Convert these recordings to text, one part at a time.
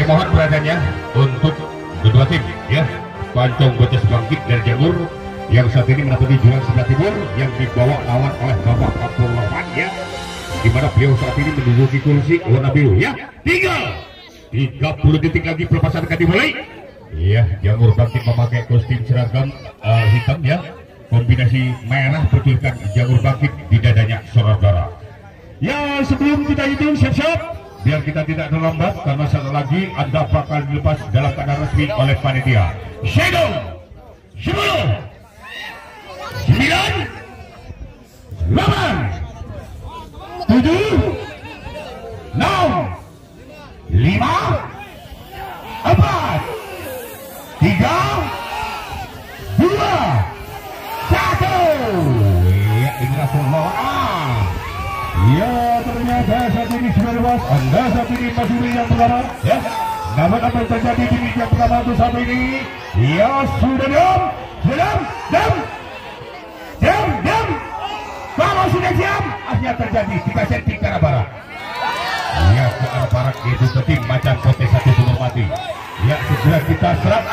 kami mohon perhatiannya untuk kedua tim ya. Pancong Betes Bangkit dari Jangur yang saat ini menapaki jurang sebelah timur yang dibawa lawan oleh Bapak Kapolwan ya, di mana beliau saat ini menduduki kursi warna biru ya. 30 detik lagi pelepasan akan dimulai ya. Jangur Bangkit memakai kostum seragam hitam ya, kombinasi merah bertuliskan Jangur Bangkit di dadanya saudara. Ya, sebelum kita hitung siap-siap biar kita tidak terlambat karena sekali lagi Anda bakal dilepas dalam keadaan resmi oleh panitia. Shadow 10 9 8 7 6 5 4 3 2 1. Ya, inilah semua. Ya, ternyata saat ini sudah lepas. Anda saat ini masih di yang pertama ya. Namun apa yang terjadi di yang pertama itu saat ini? Ya, sudah diam. Kalau sudah diam, akhirnya terjadi 3 cm ke arah barat. Ya, ke arah barat itu tim Macan Putih 1 Sumur Mati. Ya, segera kita serang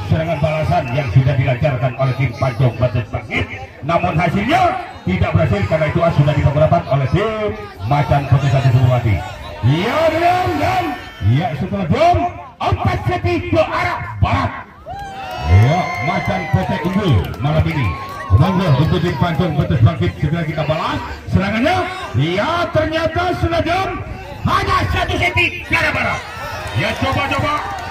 serangan balasan yang sudah dilancarkan oleh tim Pancong Betes Bangkit. Namun hasilnya tidak berhasil karena itu sudah dibeberapa oleh tim Macan Putih 1 Sumur Mati. Ya, dan ya setelah jam 4 cm ke arah barat. Ya, Macan Putih unggul malam ini. Monggo untuk tim Pancong Betes Bangkit segera kita balas serangannya. Ya, ternyata sudah jam hanya 1 cm ke arah barat. Ya, coba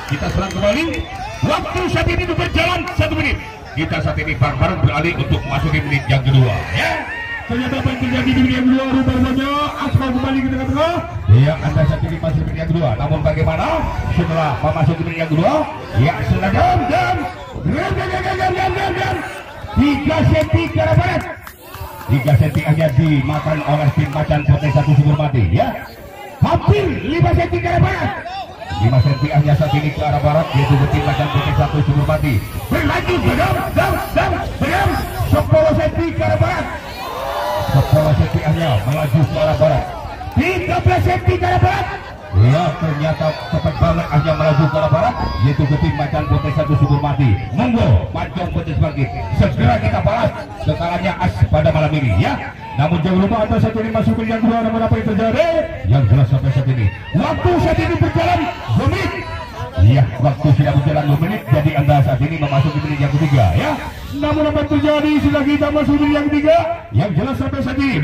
kita serang kembali. Waktu saat ini berjalan 1 menit. Kita saat ini bareng-bareng beralih untuk memasuki menit yang kedua ya. Ternyata apa yang terjadi di menit yang kedua rupanya aspal kembali ke tengah-tengah. Ya, Anda saat ini masuk menit yang kedua. Namun bagaimana setelah memasuki menit yang kedua? Ya, sudah jam 3 cm ke arah barat. 3 cm hanya dimakan oleh tim Macan Putih 1 Sumur Mati ya. Hampir 5 cm ke arah barat. 5 cm hanya saat ini ke arah barat, yaitu tim Macan Putih 1 Sumur Mati. Berlanjut berem 10 cm ke arah barat. 10 cm hanya melaju ke arah barat. 13 cm ke arah barat. Ya, ternyata cepat banget hanya melaju ke arah barat, yaitu tim Macan Putih 1 Sumur Mati. Monggo Pancong Betes Bangkit segera kita balas kekalahannya as pada malam ini ya. Namun jangan lupa Anda saat ini masuk ke yang kedua. Namun apa yang terjadi? Yang jelas sampai saat ini waktu saat ini berjalan 2 menit. Iya, waktu sudah berjalan 2 menit. Jadi Anda saat ini memasuki menit yang ketiga ya. Namun apa yang terjadi? Sudah kita masuk menit yang ketiga. Yang jelas sampai saat ini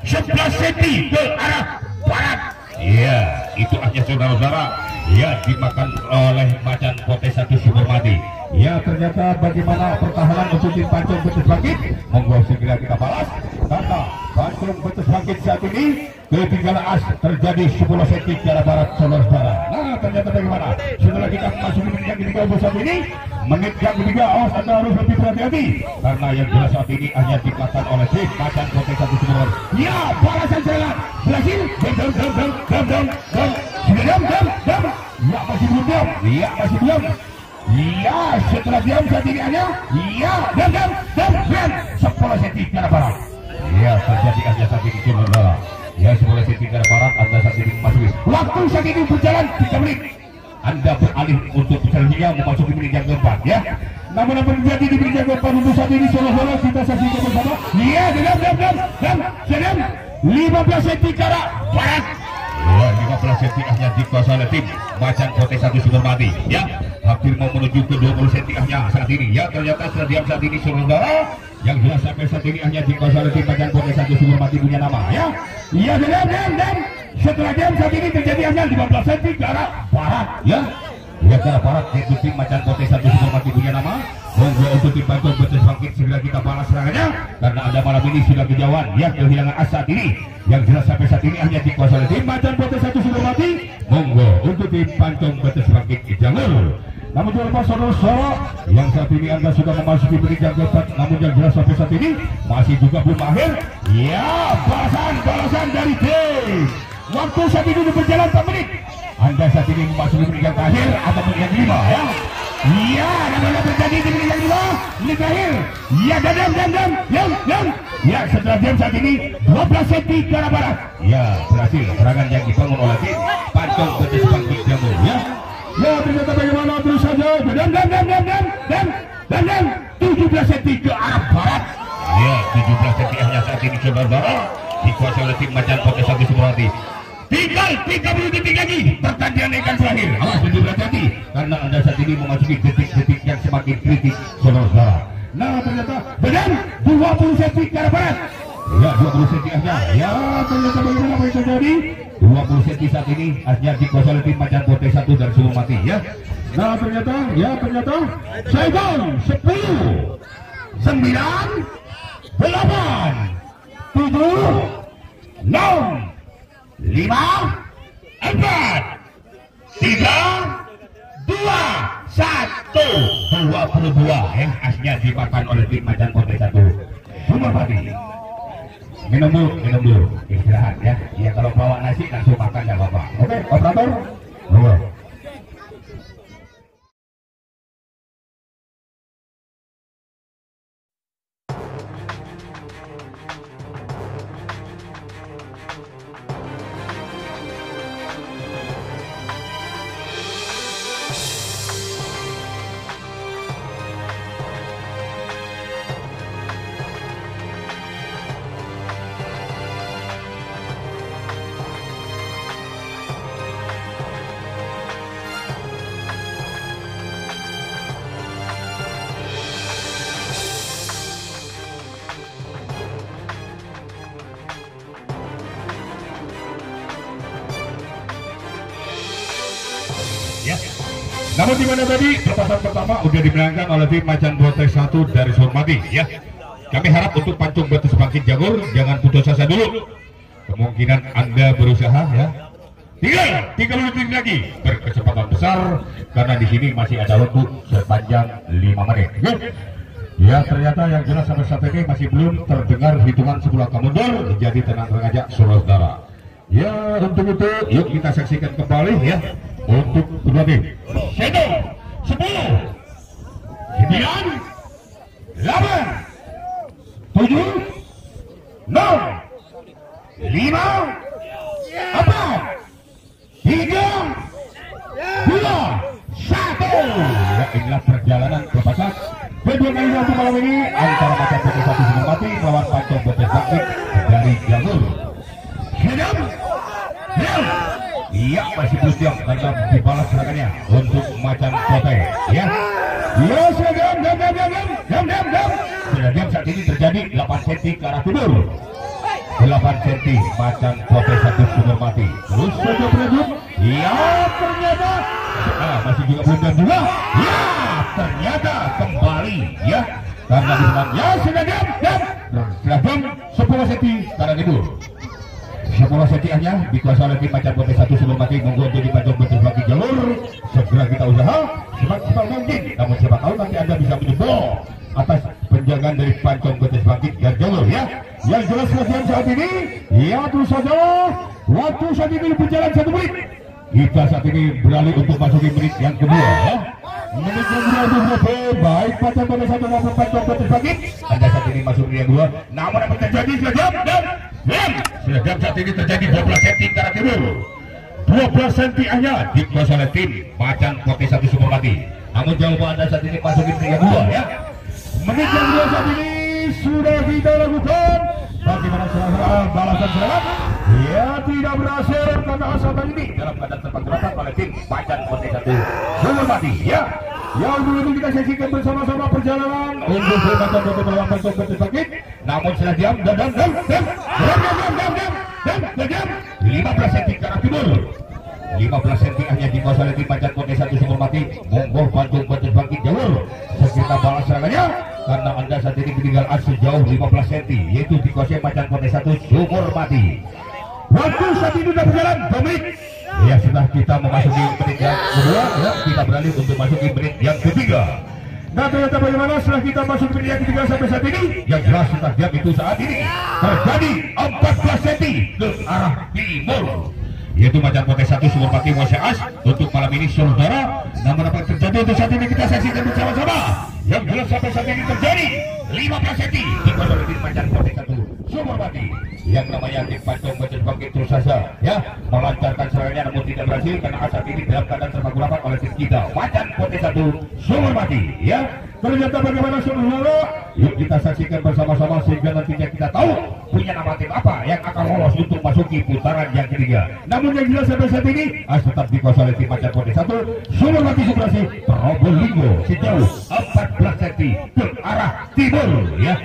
11 cm ke arah barat. Iya, itu hanya saudara-saudara ya dimakan oleh Macan Putih 1 Sumur Mati. Ya, ternyata bagaimana pertahanan untuk tim Pancong Betes Bangkit? Monggo segera kita balas karena Pancong Betes Bangkit saat ini ketinggalan as terjadi 10 cm ke arah barat saudara-saudara. Nah, ternyata bagaimana setelah kita masuk menit yang ketiga saat ini, menit yang ketiga awas Anda harus lebih berhati-hati karena yang jelas saat ini hanya dimakan oleh tim Macan Putih 1 Sumur Mati. Ya, balasan serangan berhasil. Ya, masih belum diam. Ya, masih diam. Iya, setelah diam saat ini hanya iya, dan 10 cm ke arah barat. Iya, terjadi hanya saat ini saudara. Ya, 10 cm ke arah barat. Anda saat ini memasuki waktu saat ini berjalan 3 menit. Anda beralih untuk selanjutnya memasuki menit yang keempat ya. Namun apa yang terjadi di menit yang keempat untuk saat ini saudara kita saksikan bersama. Iya, dan 15 cm ke arah barat. Ya, 15 cm hanya dikuasai oleh tim Macan Putih 1 Sumur Mati ya. Hampir mau menuju ke 20 cm hanya saat ini ya. Ternyata setelah diam saat ini saudara, yang jelas sampai saat ini hanya dikuasai oleh tim Macan Putih 1 Sumur Mati punya nama ya. Iya, dan setelah diam saat ini terjadi hanya 15 cm ke arah barat ya. Ya, ke arah barat yaitu tim Macan Putih 1 Sumur Mati punya nama. Monggo untuk tim Pancong Betes Bangkit segera kita balas serangannya karena Anda malam ini sudah kejauhan ya, kehilangan as saat ini. Yang jelas sampai saat ini hanya dikuasai oleh tim Macan Putih 1 Sumur Mati. Monggo untuk tim Pancong Betes Bangkit Jangur. Namun jangan lupa saudara yang saat ini Anda sudah memasuki menit yang keempat. Namun yang jelas sampai saat ini masih juga belum akhir. Ya, balasan dari tim. Waktu saat ini berjalan 4 menit. Anda saat ini memasuki menit yang terakhir atau menit yang kelima ya. Iya, dan apa terjadi di menit yang kedua? Menit terakhir. Iya, dan Ya, setelah diam saat ini 12 cm ke arah barat. Ya, berhasil serangan yang dibangun oleh tim Pancong Betis Bangkit Jamur. Ya, ya ternyata bagaimana terus saja. Dan 17 cm ke arah barat. Ya, 17 cm hanya saat ini saudara dikuasai oleh tim Macan Potes 1 Sumermati. Tinggal 30 detik lagi pertandingan akan berakhir. Awas berhati-hati karena Anda saat ini memasuki detik-detik yang semakin kritis saudara. Nah ternyata benar 20 cm ke arah barat. Ya 20 cm aja. Ya ternyata bagaimana apa yang terjadi? 20 cm saat ini hanya dikuasai oleh tim Macan Potes 1 dari Sumermati. Ya. Nah ternyata saya gol 10 9 8 7 6 5 4 3 2 1 22 yang asnya dimakan oleh tim Macan Potes 1 Sumermati. Minum dulu istirahat ya. Ya kalau bawa nasi langsung makan ya Bapak. Oke operator. Ya. Namun di mana tadi pertandingan pertama udah dimenangkan oleh tim Macan Potes 1 dari Sumermati ya. Kami harap untuk Pancong Betis Bangkit Jamur jangan putus asa dulu. Kemungkinan Anda berusaha ya. Tinggal 30 detik lagi berkecepatan besar karena di sini masih ada waktu sepanjang 5 menit. Ya ternyata yang jelas sampai saat ini masih belum terdengar hitungan 10 angka mundur. Jadi tenang aja saudara. Ya untuk itu yuk kita saksikan kembali ya. Untuk kedua tim 10 9 8 7 6 5 4 3 2 1 ya inilah perjalanan pelepasan kedua kali untuk malam ini antara Macan Potes 1 Sumermati melawan Pancong Betis Bangkit dari Jamur. Iya masih belum siap karena dibalas serangannya untuk Macan Potes ya. Ya sudah diam saat ini terjadi 8 cm ke arah timur. 8 cm Macan Potes 1 Sumermati. Terus saja berlanjut. Ya ternyata masih juga belum diam juga. Ya ternyata kembali ya karena di depan ya sudah diam. Setelah diam 10 cm ke arah timur. 10 cm hanya dikuasai oleh tim Macan Potes 1 Sumermati monggo jadi Pancong Betis Bangkit Jamur. Segera kita usaha semaksimal mungkin. Namun siapa tahu nanti Anda bisa menjebol atas penjagaan dari Pancong Betis Bangkit dan Jamur ya. Yang jelas latihan saat ini ya terus saja waktu saat ini berjalan 1 menit. Kita saat ini beralih untuk masuki menit yang kedua ya. Menit yang kedua untuk selesai baik Macan Potes 1 maupun Pancong Betis Bangkit. Anda saat ini masuk menit yang kedua. Namun apa terjadi sudah jam saat ini terjadi 12 cm ke arah timur. 12 cm hanya dikuasai oleh tim Macan Potes 1 Sumermati. Namun jawaban Anda saat ini masukin menit yang kedua ya. Menit yang kedua saat ini sudah kita lakukan. Bagaimana serangan balasan serangan? Ya tidak berhasil karena asal ini dalam keadaan terperangkap oleh tim Macan Potes 1 Sumermati ya. Yang dulu kita saksikan bersama-sama perjalanan untuk Macan Potes melawan Pancong Betis Bangkit. Namun setelah diam dan 15 cm ke arah timur. 15 cm hanya dikuasai oleh tim Macan Potes 1 Sumermati. Monggo Pancong Betis Bangkit Jamur. Kita balas serangannya karena Anda saat ini ketinggalan sejauh 15 cm yaitu dikuasai Macan Potes 1 Sumermati. Waktu saat ini sudah berjalan 2 menit. Ya setelah kita memasuki menit yang kedua ya kita beralih untuk masuki menit yang ketiga. Nah ternyata bagaimana setelah kita masuk menit yang ketiga sampai saat ini yang jelas setelah diam itu saat ini terjadi 14 cm ke arah timur yaitu Macan Potes 1 Sumermati menguasai as untuk malam ini saudara. Namun apa yang terjadi untuk saat ini kita saksikan bersama-sama. Yang jelas sampai saat ini terjadi 15 cm dikuasai oleh tim Macan Potes 1 yang namanya tim Pancong Betes Bangkit terus saja ya melancarkan serangannya, namun tidak berhasil karena asap ini dalam keadaan terbakar rapat oleh tim kita. Macan Pote 1 Sumur Mati ya. Ternyata bagaimana saudara? Yuk kita saksikan bersama-sama sehingga nantinya kita tahu punya nama tim apa yang akan lolos untuk masuki putaran yang ketiga. Namun yang jelas sampai saat ini tetap dikuasai oleh tim Macan Pote 1 Sumur Mati Suprasi Probolinggo sejauh 14 cm ke arah timur ya.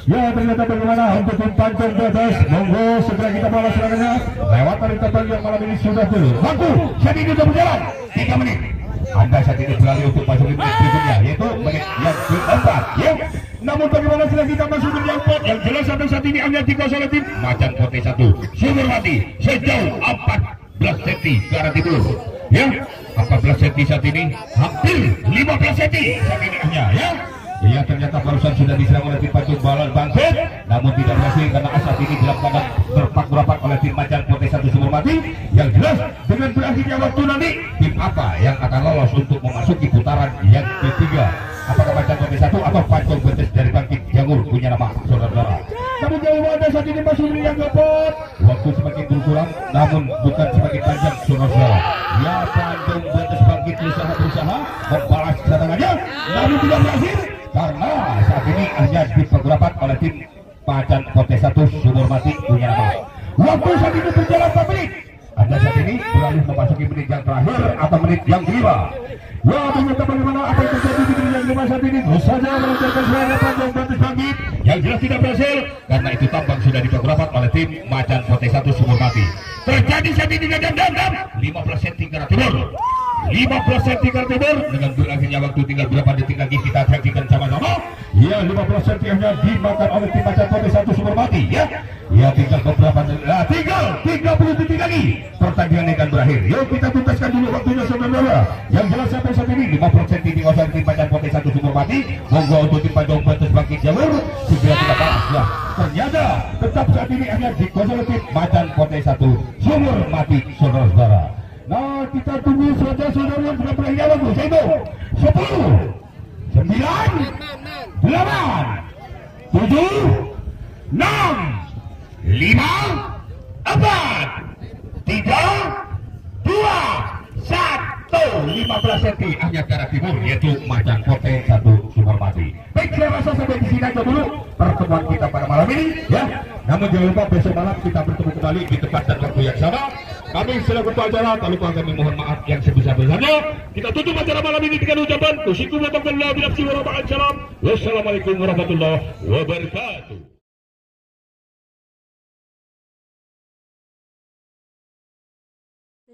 Ya ternyata bagaimana untuk tim Pancong Betes, monggo segera kita balas serangannya lewat tali terbang yang malam ini sudah dulu. Waktu saat ini sudah berjalan 3 menit. Anda saat ini beralih untuk masuk ke menit berikutnya yaitu menit yang keempat ya. Namun bagaimana setelah kita masuk ke yang keempat, yang jelas sampai saat ini hanya dikuasai oleh tim Macan Pote 1 Sumur Mati sejauh 14 cm ke arah timur ya. 14 cm saat ini, hampir 15 cm saat ini hanya ya. Ya ternyata barusan sudah diserang oleh tim Pancong Balon Bangkit, namun tidak berhasil karena asap ini dalam keadaan berpaku rapat oleh tim Macan Pote 1 Sumur Mati. Yang jelas dengan berakhirnya waktu nanti tim apa yang akan lolos untuk memasuki putaran yang ketiga? Apakah Macan Pote 1 atau Pancong Betes dari Bangkit Jangur punya nama saudara-saudara? Namun jawabannya saat ini masih yang keempat. Waktu semakin berkurang, namun bukan semakin panjang saudara-saudara. Ya Pancong Betes Bangkit berusaha membalas serangannya, namun tidak berhasil. Karena saat ini hanya dipergerapat oleh tim Macan Pote 1 Sumur Mati punya nama. Waktu saat ini berjalan 4 menit. Anda saat ini beralih memasuki menit yang terakhir atau menit yang kelima. Wah ternyata bagaimana apa yang terjadi di menit yang kelima saat ini? Terus saja melancarkan serangan Pancong Betes Bangkit yang jelas tidak berhasil karena itu tambang sudah dipergerapat oleh tim Macan Pote 1 Sumur Mati. Terjadi saat ini dan 15 cm ke arah timur. 15 cm ke arah timur dengan berakhirnya waktu tinggal berapa detik lagi kita saksikan sama-sama. Ya 15 cm hanya dimakan oleh tim Macan Pote 1 Sumur Mati ya. Ya tinggal beberapa tinggal 30 detik lagi pertandingan akan berakhir. Yuk kita tuntaskan dulu waktunya saudara. Yang jelas sampai saat ini 50 cm dikuasai tim Macan Pote 1 Sumur Mati. Monggo untuk tim Pancong Betes Bangkit Jangur segera kita balas ya. Ternyata tetap saat ini hanya dikuasai oleh tim Macan Pote 1 Sumur Mati saudara-saudara. Nah kita tunggu saja saudara yang sudah berakhir waktu yaitu 10 9 8 7 6 5 4 3 2 1 15 cm hanya ke arah timur yaitu Macan Pote 1 Sumur Mati. Baik saya rasa sampai di sini aja dulu pertemuan kita pada malam ini ya. Namun jangan lupa besok malam kita bertemu kembali di tempat dan waktu yang sama. Kami selaku ketua acara tak lupa kami mohon maaf yang sebesar-besarnya. Kita tutup acara malam ini dengan ucapan wassalamualaikum warahmatullahi wabarakatuh.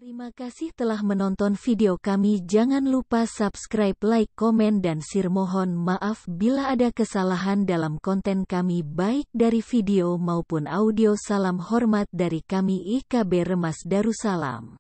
Terima kasih telah menonton video kami. Jangan lupa subscribe, like, komen dan share. Mohon maaf bila ada kesalahan dalam konten kami baik dari video maupun audio. Salam hormat dari kami IKB Remas Darussalam.